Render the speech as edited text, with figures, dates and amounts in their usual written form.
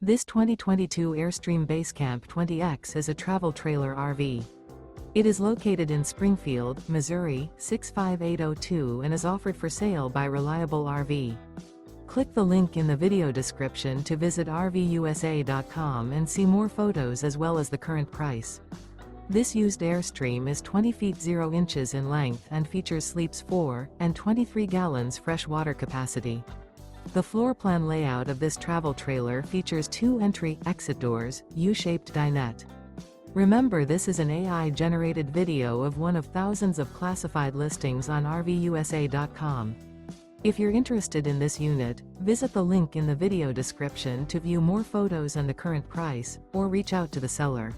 This 2022 Airstream Basecamp 20X is a travel trailer RV. It is located in Springfield, Missouri, 65802 and is offered for sale by Reliable RV. Click the link in the video description to visit RVUSA.com and see more photos as well as the current price. This used Airstream is 20 feet 0 inches in length and features sleeps 4 and 23 gallons fresh water capacity. The floor plan layout of this travel trailer features 2 entry-exit doors, U-shaped dinette. Remember, this is an AI-generated video of one of thousands of classified listings on RVUSA.com. If you're interested in this unit, visit the link in the video description to view more photos and the current price, or reach out to the seller.